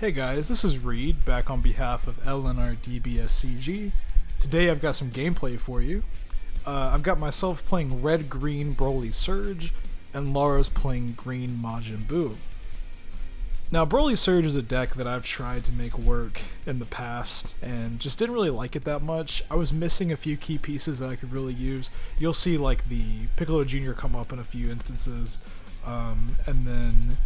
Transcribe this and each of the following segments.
Hey guys, this is Reed, back on behalf of LNRDBSCG. Today I've got some gameplay for you. I've got myself playing Red-Green Broly Surge, and Laura's playing Green Majin Buu. Now, Broly Surge is a deck that I've tried to make work in the past, and just didn't really like it that much. I was missing a few key pieces that I could really use. You'll see like the Piccolo Jr. come up in a few instances, and then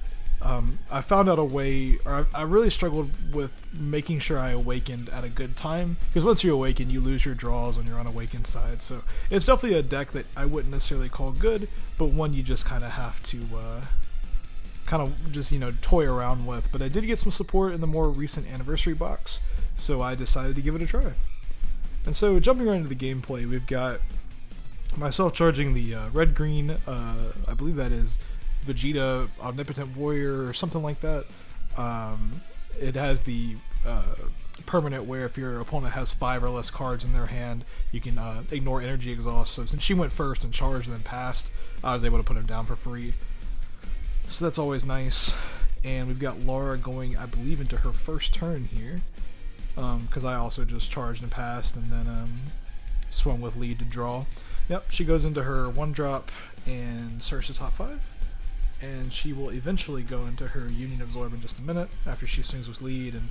I found out a way, or I really struggled with making sure I awakened at a good time, because once you awaken, you lose your draws on your unawakened side, so it's definitely a deck that I wouldn't necessarily call good, but one you just kind of have to, toy around with. But I did get some support in the more recent anniversary box, so I decided to give it a try. And so, jumping right into the gameplay, we've got myself charging the red-green, I believe that is Vegeta Omnipotent Warrior or something like that. It has the permanent where if your opponent has 5 or less cards in their hand, you can ignore energy exhaust. So since she went first and charged and then passed, I was able to put him down for free. So that's always nice. And we've got Laura going, I believe, into her first turn here, because I also just charged and passed and then swung with lead to draw. Yep, she goes into her 1-drop and search the top 5. And she will eventually go into her Union Absorb in just a minute after she swings with lead and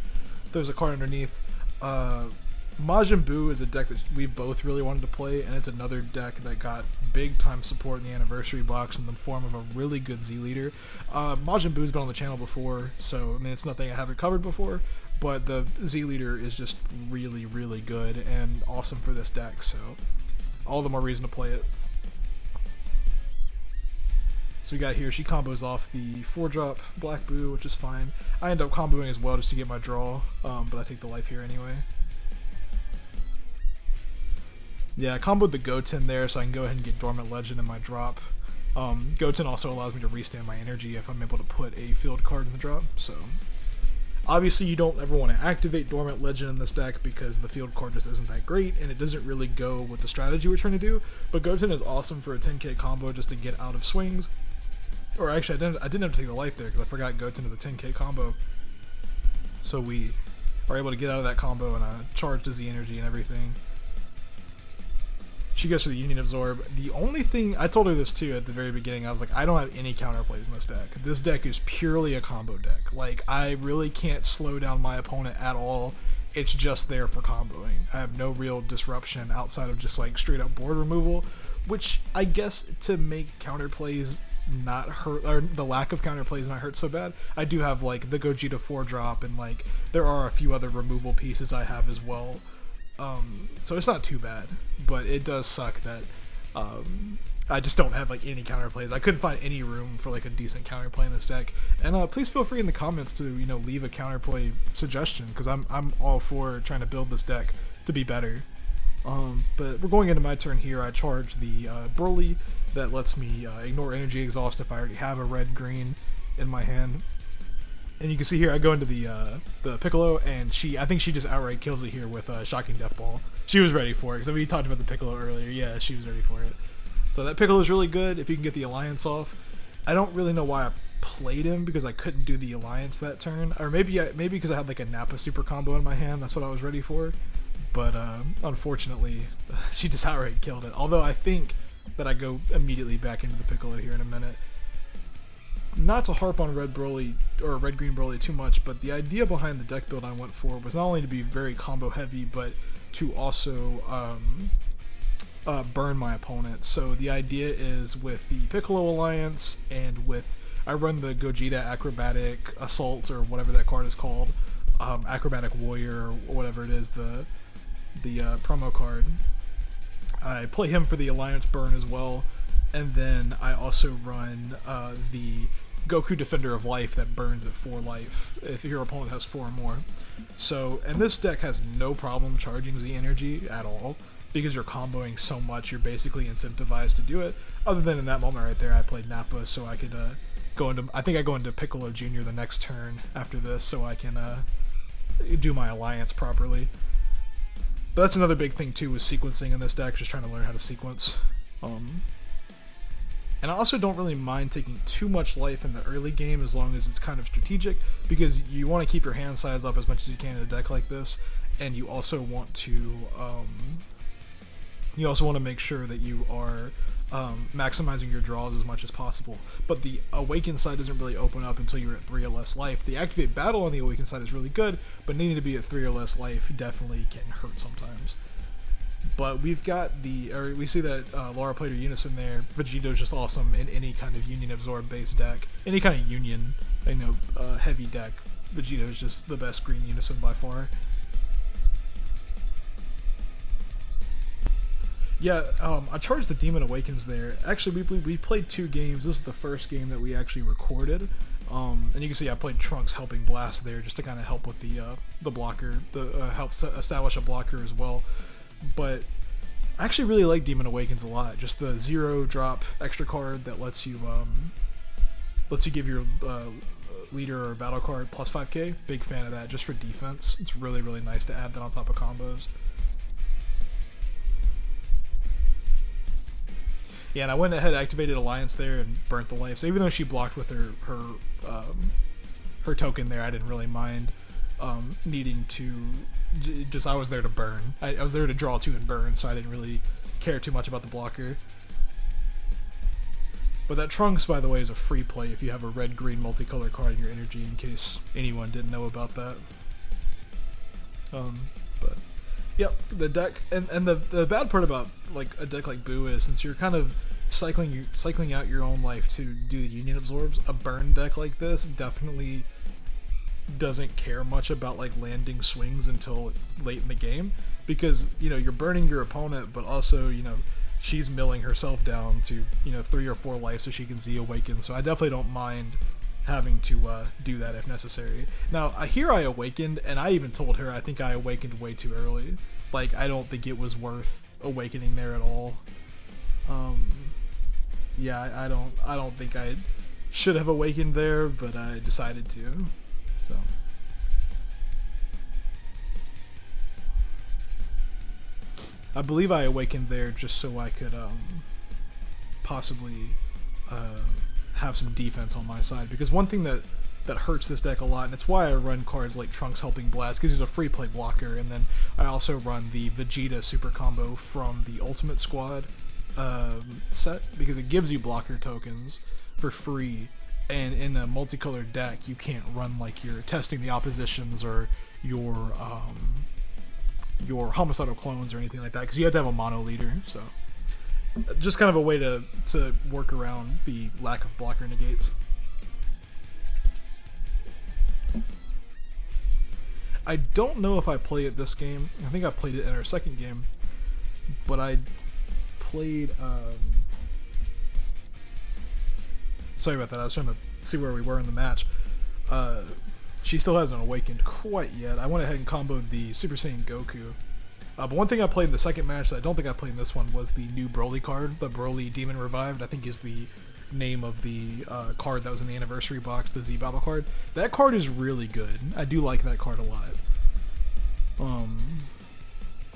throws a card underneath. Majin Buu is a deck that we both really wanted to play, and it's another deck that got big time support in the anniversary box in the form of a really good Z leader. Majin Buu's been on the channel before, so I mean it's nothing I haven't covered before, but the Z leader is just really, really good and awesome for this deck, so all the more reason to play it. So we got here, she combos off the 4-drop Black Buu, which is fine. I end up comboing as well just to get my draw, but I take the life here anyway. Yeah, I comboed the Goten there so I can go ahead and get Dormant Legend in my drop. Goten also allows me to restand my energy if I'm able to put a field card in the drop, so obviously you don't ever want to activate Dormant Legend in this deck because the field card just isn't that great and it doesn't really go with the strategy we're trying to do, but Goten is awesome for a 10k combo just to get out of swings. Or actually, I didn't have to take the life there because I forgot Goten is a 10k combo. So we are able to get out of that combo and charge to Z energy and everything. She goes for the Union Absorb. The only thing, I told her this too at the very beginning, I was like, I don't have any counterplays in this deck. This deck is purely a combo deck. Like, I really can't slow down my opponent at all. It's just there for comboing. I have no real disruption outside of just like straight up board removal, which I guess to make counterplays not hurt, or the lack of counterplays not hurt so bad. I do have like the Gogeta 4-drop and like there are a few other removal pieces I have as well. So it's not too bad, but it does suck that I just don't have like any counterplays. I couldn't find any room for like a decent counterplay in this deck. And please feel free in the comments to leave a counterplay suggestion because I'm all for trying to build this deck to be better. But we're going into my turn here. I charge the Broly. That lets me ignore energy exhaust if I already have a red-green in my hand. And you can see here I go into the Piccolo, and I think she just outright kills it here with Shocking Death Ball. She was ready for it, because we talked about the Piccolo earlier. Yeah, she was ready for it. So that Piccolo is really good if you can get the Alliance off. I don't really know why I played him, because I couldn't do the Alliance that turn. Or maybe because I had like a Nappa Super combo in my hand, that's what I was ready for. But unfortunately, she just outright killed it. Although I think that I go immediately back into the Piccolo here in a minute. Not to harp on Red-Green Broly too much, but the idea behind the deck build I went for was not only to be very combo heavy, but to also burn my opponent. So the idea is with the Piccolo Alliance and with, I run the Gogeta Acrobatic Assault or whatever that card is called, Acrobatic Warrior or whatever it is, the promo card. I play him for the Alliance burn as well, and then I also run the Goku Defender of Life that burns at 4 life if your opponent has 4 or more. So, and this deck has no problem charging Z energy at all because you're comboing so much, you're basically incentivized to do it. Other than in that moment right there, I played Nappa so I could go into, I think I go into Piccolo Jr. the next turn after this so I can do my Alliance properly. But that's another big thing too, with sequencing in this deck, just trying to learn how to sequence. And I also don't really mind taking too much life in the early game as long as it's kind of strategic, because you want to keep your hand size up as much as you can in a deck like this, and you also want to make sure that you are maximizing your draws as much as possible. But the Awaken side doesn't really open up until you're at 3 or less life. The Activate Battle on the Awaken side is really good, but needing to be at 3 or less life definitely can hurt sometimes. But we see that Laura played her Unison there. Vegeto's just awesome in any kind of Union Absorb based deck. Any kind of Union, heavy deck. Vegeto's just the best green Unison by far. Yeah, I charged the Demon Awakens there. Actually, we played 2 games. This is the first game that we actually recorded. And you can see I played Trunks Helping Blast there just to kind of help with the blocker, help establish a blocker as well. But I actually really like Demon Awakens a lot. Just the 0-drop extra card that lets you give your leader or battle card plus 5k. Big fan of that just for defense. It's really, really nice to add that on top of combos. Yeah, and I went ahead, activated Alliance there, and burnt the life. So even though she blocked with her token there, I didn't really mind needing to. I was there to burn. I was there to draw 2 and burn, so I didn't really care too much about the blocker. But that Trunks, by the way, is a free play if you have a red-green multicolor card in your energy, in case anyone didn't know about that. But yep, the deck, and the bad part about like a deck like Boo is, since you're kind of cycling out your own life to do the Union Absorbs, a burn deck like this definitely doesn't care much about like landing swings until late in the game, because you're burning your opponent, but also she's milling herself down to 3 or 4 life so she can Z Awaken. So I definitely don't mind having to do that if necessary. Now I awakened, and I even told her I think I awakened way too early. Like, I don't think it was worth awakening there at all. Yeah, I don't think I should have awakened there, but I decided to. So I believe I awakened there just so I could possibly have some defense on my side, because one thing that hurts this deck a lot, and it's why I run cards like Trunks Helping Blast, because he's a free play blocker, and then I also run the Vegeta super combo from the Ultimate Squad set, because it gives you blocker tokens for free. And in a multicolored deck, you can't run like you're testing the oppositions or your homicidal clones or anything like that, because you have to have a mono leader. So just kind of a way to work around the lack of blocker negates. I don't know if I play it this game. I think I played it in our second game, but I played. Sorry about that. I was trying to see where we were in the match. She still hasn't awakened quite yet. I went ahead and comboed the Super Saiyan Goku. But one thing I played in the second match that I don't think I played in this one was the new Broly card. The Broly Demon Revived, I think, is the name of the card that was in the anniversary box, the Z Battle card. That card is really good. I do like that card a lot.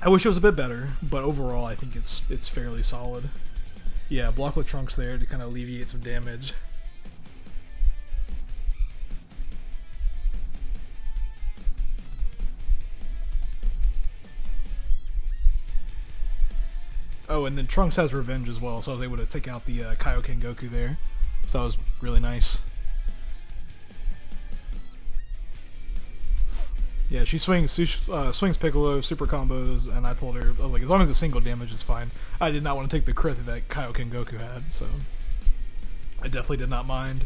I wish it was a bit better, but overall I think it's fairly solid. Yeah, block with Trunks there to kind of alleviate some damage. Oh, and then Trunks has Revenge as well, so I was able to take out the Kaioken Goku there. So that was really nice. Yeah, she swings Piccolo, super combos, and I told her, I was like, as long as the single damage is fine. I did not want to take the crit that Kaioken Goku had, so I definitely did not mind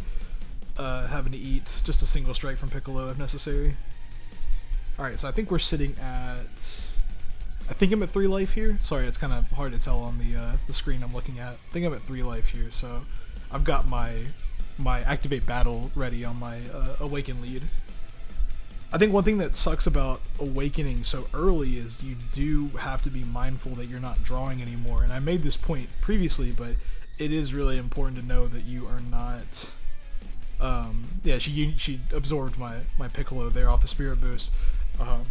having to eat just a single strike from Piccolo if necessary. Alright, so I think we're sitting at... I think I'm at 3 life here. Sorry, it's kind of hard to tell on the screen I'm looking at. I think I'm at 3 life here, so I've got my Activate Battle ready on my Awaken lead. I think one thing that sucks about awakening so early is you do have to be mindful that you're not drawing anymore. And I made this point previously, but it is really important to know that you are not... yeah, she absorbed my Piccolo there off the Spirit Boost.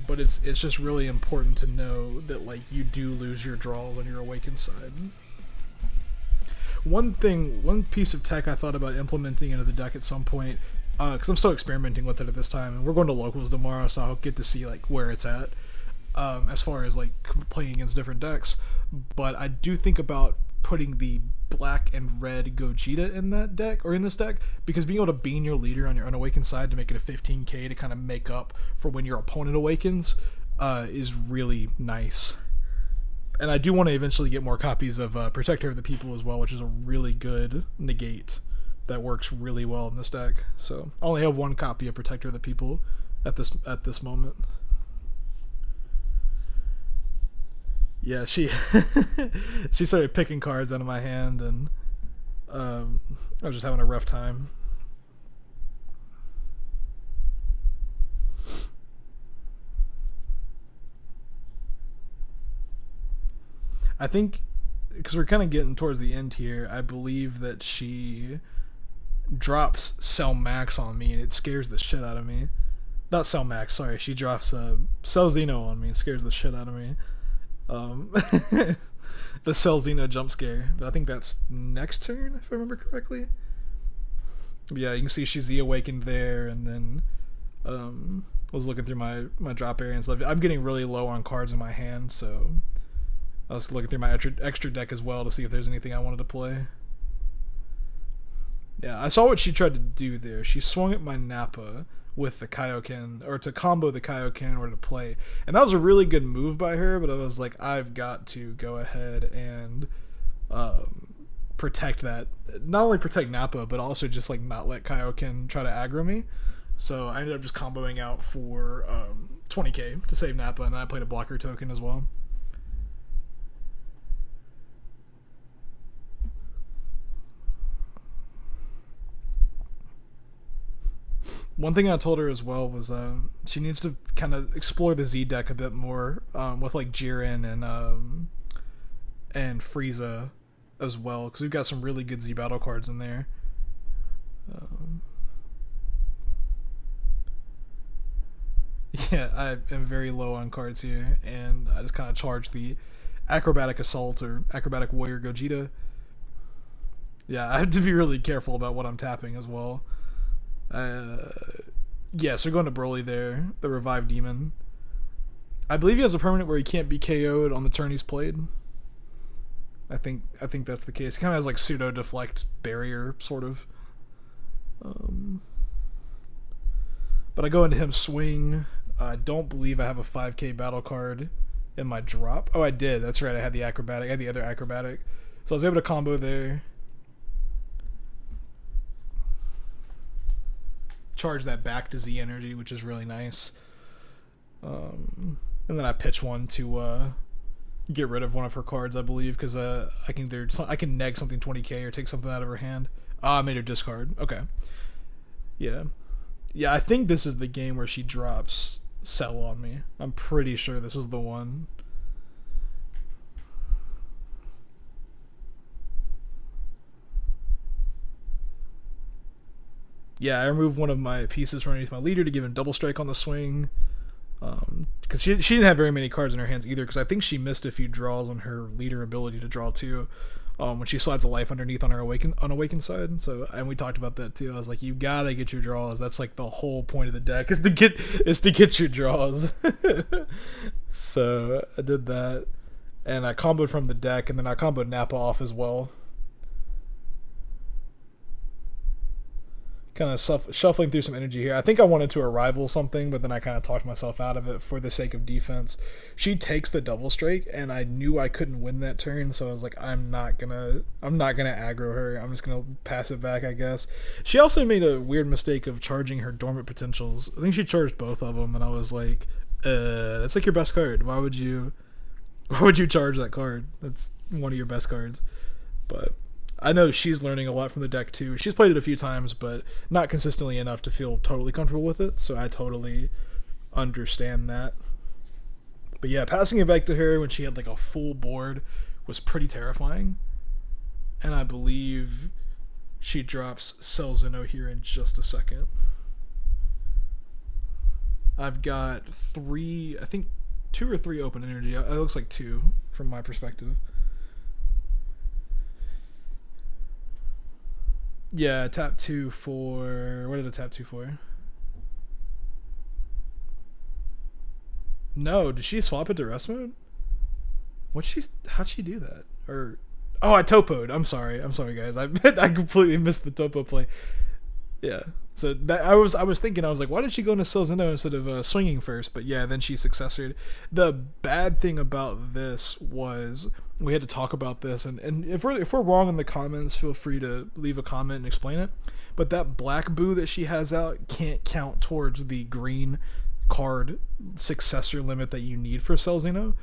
But it's just really important to know that like you do lose your draw on your Awakened side. One piece of tech I thought about implementing into the deck at some point, because I'm still experimenting with it at this time, and we're going to locals tomorrow, so I'll get to see like where it's at, as far as like playing against different decks. But I do think about putting the black and red Gogeta in that deck, or in this deck, because being able to bean your leader on your unawakened side to make it a 15k to kind of make up for when your opponent awakens is really nice. And I do want to eventually get more copies of Protector of the People as well, which is a really good negate that works really well in this deck. So I only have one copy of Protector of the People at this moment. Yeah, she she started picking cards out of my hand, and I was just having a rough time. I think because we're kind of getting towards the end here, I believe that she drops Cell Max on me, and it scares the shit out of me. Not Cell Max, sorry. She drops Cell Xeno on me and scares the shit out of me. The Cell Xeno jump scare, but I think that's next turn if I remember correctly. But yeah, you can see she's the awakened there, and then was looking through my drop area and stuff. I'm getting really low on cards in my hand, so I was looking through my extra deck as well to see if there's anything I wanted to play. Yeah, I saw what she tried to do there. She swung at my Nappa with the Kaioken, or to combo the Kaioken in order to play. And that was a really good move by her, but I was like, I've got to go ahead and protect that. Not only protect Nappa, but also just like not let Kaioken try to aggro me. So I ended up just comboing out for 20k to save Nappa, and then I played a blocker token as well. One thing I told her as well was she needs to kind of explore the Z deck a bit more with like Jiren and Frieza as well, because we've got some really good Z battle cards in there. Yeah, I am very low on cards here, and I just kind of charge the Acrobatic Assault or Acrobatic Warrior Gogeta. Yeah, I have to be really careful about what I'm tapping as well. Uh, yeah, so we're going to Broly there, the Revived Demon. I believe he has a permanent where he can't be KO'd on the turn he's played. I think that's the case. He kind of has like pseudo deflect barrier sort of. But I go into him swing. I don't believe I have a 5k battle card in my drop. Oh, I did. That's right. I had the acrobatic. I had the other acrobatic. So I was able to combo there. Charge that back to Z energy, which is really nice. And then I pitch one to get rid of one of her cards, I believe, because I can neg something 20k or take something out of her hand. I made her discard. Okay. Yeah. Yeah, I think this is the game where she drops Cell on me. I'm pretty sure this is the one. Yeah, I removed one of my pieces from underneath my leader to give him double strike on the swing. Because she didn't have very many cards in her hands either, because I think she missed a few draws on her leader ability to draw too. When she slides a life underneath on her unawakened side. So, and we talked about that too. I was like, you gotta get your draws. That's like the whole point of the deck is to get your draws. So I did that, and I comboed from the deck, and then I comboed Nappa off as well. Kind of shuffling through some energy here. I think I wanted to arrival something, but then I kind of talked myself out of it for the sake of defense. She takes the double strike, and I knew I couldn't win that turn, so I was like, I'm not gonna aggro her. I'm just gonna pass it back, I guess. She also made a weird mistake of charging her dormant potentials. I think she charged both of them, and I was like, that's like your best card. Why would you charge that card? That's one of your best cards. But I know she's learning a lot from the deck too. She's played it a few times, but not consistently enough to feel totally comfortable with it, so I totally understand that. But yeah, passing it back to her when she had like a full board was pretty terrifying. And I believe she drops Cell Xeno here in just a second. I've got I think 2 or 3 open energy. It looks like 2 from my perspective. Yeah, tap two for. What did I tap two for? No, did she swap it to rest mode? What she? How'd she do that? Or oh, I topoed. I'm sorry, guys. I completely missed the topo play. Yeah. So that I was thinking I was like, why did she go into Selzino instead of swinging first? But yeah, then she successored. The bad thing about this was we had to talk about this, and if we're wrong in the comments, feel free to leave a comment and explain it. But that black boo that she has out can't count towards the green card successor limit that you need for Selzino,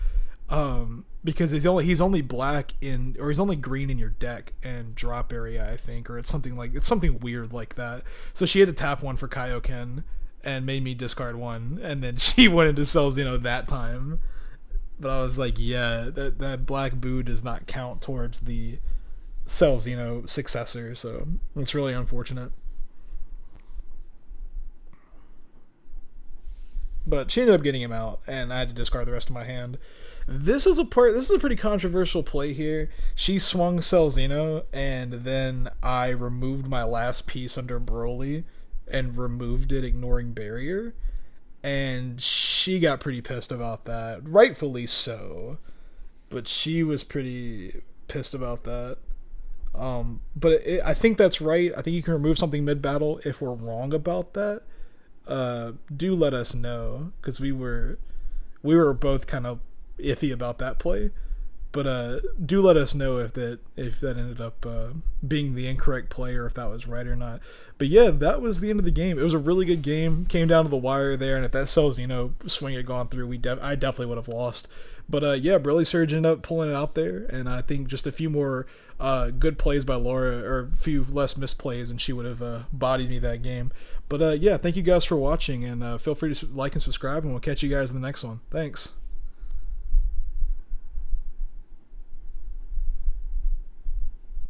because he's only black in, or he's only green in your deck and drop area, I think, or it's something weird like that. So she had to tap one for Kaioken and made me discard one, and then she went into Selzino that time. But I was like, yeah, that black boo does not count towards the Selzino successor, so it's really unfortunate. But she ended up getting him out, and I had to discard the rest of my hand. This is a pretty controversial play here. She swung Selzino, and then I removed my last piece under Broly, and removed it, ignoring barrier. And she got pretty pissed about that, rightfully so. But she was pretty pissed about that. I think that's right. I think you can remove something mid battle. If we're wrong about that, do let us know, because we were both kind of iffy about that play. But do let us know if that ended up being the incorrect play, or if that was right or not. But yeah, that was the end of the game. It was a really good game. Came down to the wire there, and if that Cells swing had gone through, I definitely would have lost. But yeah, Brilly Surge ended up pulling it out there, and I think just a few more good plays by Laura, or a few less misplays, and she would have bodied me that game. But yeah, thank you guys for watching, and feel free to like and subscribe, and we'll catch you guys in the next one. Thanks.